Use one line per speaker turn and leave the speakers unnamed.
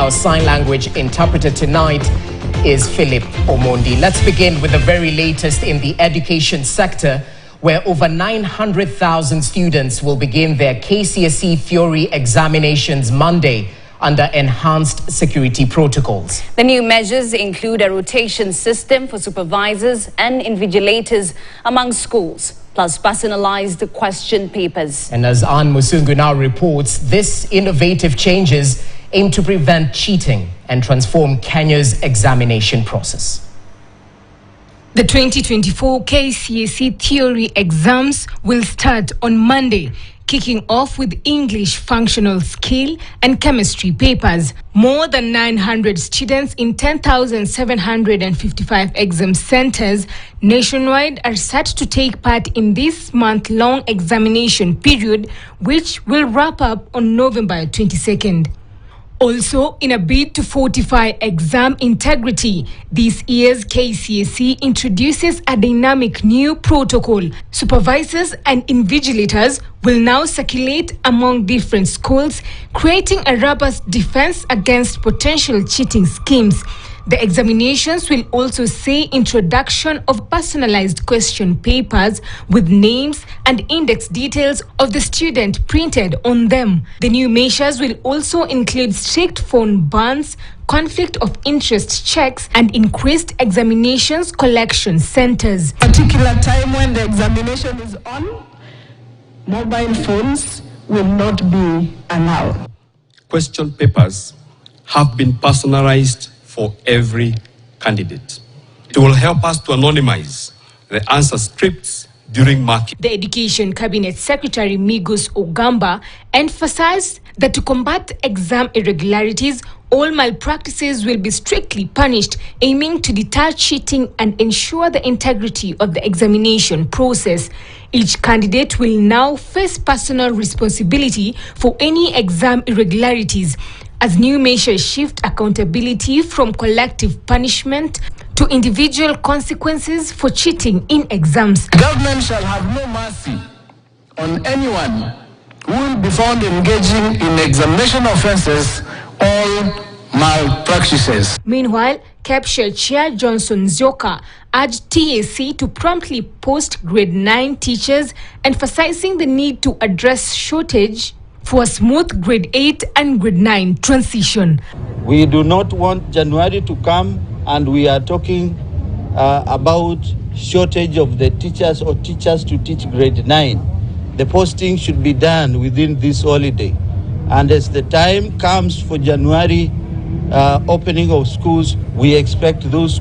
Our sign language interpreter tonight is Philip Omondi. Let's begin with the very latest in the education sector, where over 900,000 students will begin their KCSE theory examinations Monday under enhanced security protocols.
The new measures include a rotation system for supervisors and invigilators among schools, plus personalized question papers.
And as Ann Musungu now reports, this innovative changes aim to prevent cheating and transform Kenya's examination process.
The 2024 KCSE theory exams will start on Monday, kicking off with English functional skill and chemistry papers. More than 900 students in 10,755 exam centers nationwide are set to take part in this month-long examination period, which will wrap up on November 22nd. Also, in a bid to fortify exam integrity, this year's KCSE introduces a dynamic new protocol. Supervisors and invigilators will now circulate among different schools, creating a robust defense against potential cheating schemes. The examinations will also see introduction of personalized question papers with names and index details of the student printed on them. The new measures will also include strict phone bans, conflict of interest checks, and increased examinations collection centers.
Particular time when the examination is on, mobile phones will not be allowed.
Question papers have been personalized for every candidate. It will help us to anonymize the answer scripts during marking.
The Education Cabinet Secretary Migos Ogamba emphasized that to combat exam irregularities, all malpractices will be strictly punished, aiming to deter cheating and ensure the integrity of the examination process. Each candidate will now face personal responsibility for any exam irregularities, as new measures shift accountability from collective punishment to individual consequences for cheating in exams.
Government shall have no mercy on anyone who will be found engaging in examination offences or malpractices.
Meanwhile, CAPSHA Chair Johnson Zioka urged TSC to promptly post grade 9 teachers, emphasizing the need to address shortage for a smooth grade 8 and grade 9 transition.
We do not want January to come and we are talking about shortage of the teachers or teachers to teach grade 9. The posting should be done within this holiday. And as the time comes for January opening of schools, we expect those